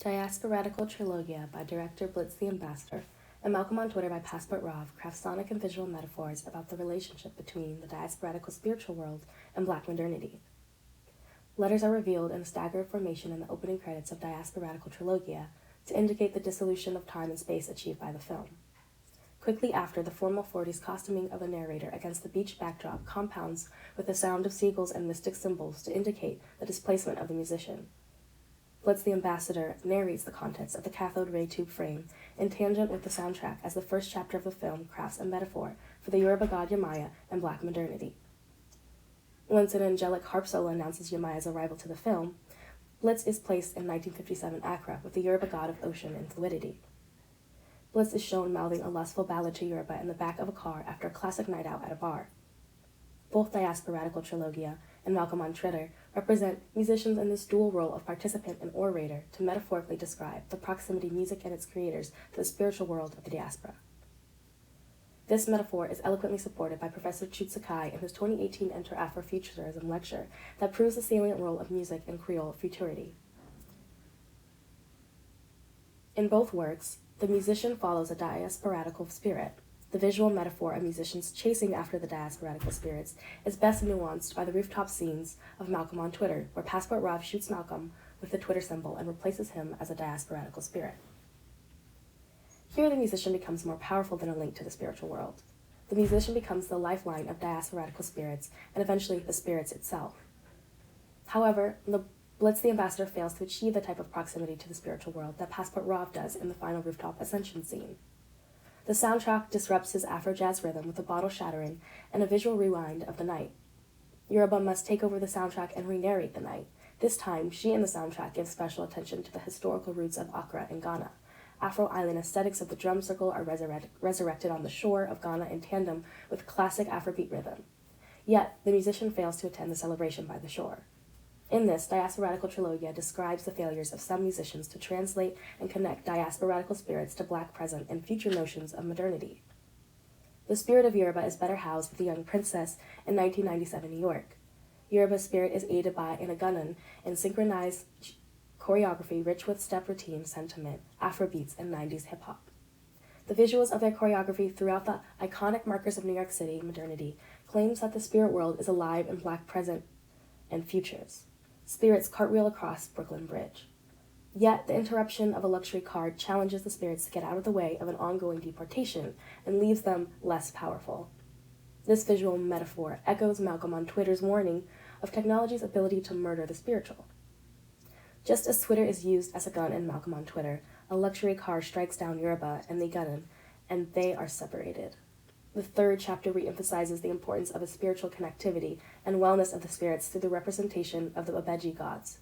Diasporadical Trilogia by director Blitz the Ambassador and Malcolm on Twitter by Passport Rav craft sonic and visual metaphors about the relationship between the diasporadical spiritual world and Black modernity. Letters are revealed in a staggered formation in the opening credits of Diasporadical Trilogia to indicate the dissolution of time and space achieved by the film. Quickly after, the formal 40s costuming of the narrator against the beach backdrop compounds with the sound of seagulls and mystic symbols to indicate the displacement of the musician. Blitz the Ambassador narrates the contents of the cathode ray tube frame in tangent with the soundtrack as the first chapter of the film crafts a metaphor for the Yoruba god Yemaya and Black modernity. Once an angelic harp solo announces Yemaya's arrival to the film, Blitz is placed in 1957 Accra with the Yoruba god of ocean and fluidity. Blitz is shown mouthing a lustful ballad to Yoruba in the back of a car after a classic night out at a bar. Both Diasporadical Trilogia and Malcolm on Twitter represent musicians in this dual role of participant and orator to metaphorically describe the proximity music and its creators to the spiritual world of the diaspora. This metaphor is eloquently supported by Professor Chut Sakai in his 2018 Enter Afrofuturism lecture that proves the salient role of music in Creole futurity. In both works, the musician follows a diasporadical spirit. The visual metaphor of musicians chasing after the diasporadical spirits is best nuanced by the rooftop scenes of Malcolm on Twitter, where Passport Rav shoots Malcolm with the Twitter symbol and replaces him as a diasporadical spirit. Here, the musician becomes more powerful than a link to the spiritual world. The musician becomes the lifeline of diasporadical spirits and eventually the spirits itself. However, Blitz the Ambassador fails to achieve the type of proximity to the spiritual world that Passport Rav does in the final rooftop ascension scene. The soundtrack disrupts his Afro-jazz rhythm with a bottle shattering and a visual rewind of the night. Yoruba must take over the soundtrack and re-narrate the night. This time, she and the soundtrack give special attention to the historical roots of Accra and Ghana. Afro-island aesthetics of the drum circle are resurrected on the shore of Ghana in tandem with classic Afrobeat rhythm. Yet, the musician fails to attend the celebration by the shore. In this, Diasporadical Trilogia describes the failures of some musicians to translate and connect diasporadical spirits to Black present and future notions of modernity. The spirit of Yoruba is better housed with the young princess in 1997 New York. Yoruba's spirit is aided by Inagunnan and synchronized choreography rich with step routine, sentiment, Afrobeats, and 90s hip-hop. The visuals of their choreography throughout the iconic markers of New York City modernity claims that the spirit world is alive in Black present and futures. Spirits cartwheel across Brooklyn Bridge. Yet, the interruption of a luxury car challenges the spirits to get out of the way of an ongoing deportation and leaves them less powerful. This visual metaphor echoes Malcolm on Twitter's warning of technology's ability to murder the spiritual. Just as Twitter is used as a gun in Malcolm on Twitter, a luxury car strikes down Yoruba and the gunman, and they are separated. The third chapter reemphasizes the importance of a spiritual connectivity and wellness of the spirits through the representation of the Obeji gods.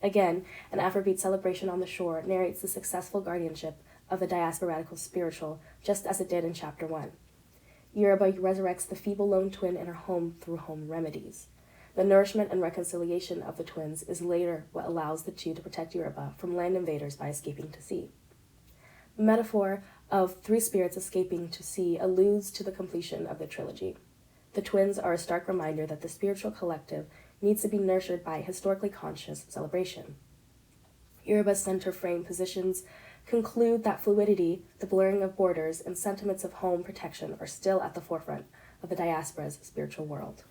Again, an Afrobeat celebration on the shore narrates the successful guardianship of the diasporadical spiritual, just as it did in Chapter 1. Yoruba resurrects the feeble lone twin in her home through home remedies. The nourishment and reconciliation of the twins is later what allows the two to protect Yoruba from land invaders by escaping to sea. The metaphor of three spirits escaping to sea alludes to the completion of the trilogy. The twins are a stark reminder that the spiritual collective needs to be nurtured by historically conscious celebration. Yoruba's center frame positions conclude that fluidity, the blurring of borders, and sentiments of home protection are still at the forefront of the diaspora's spiritual world.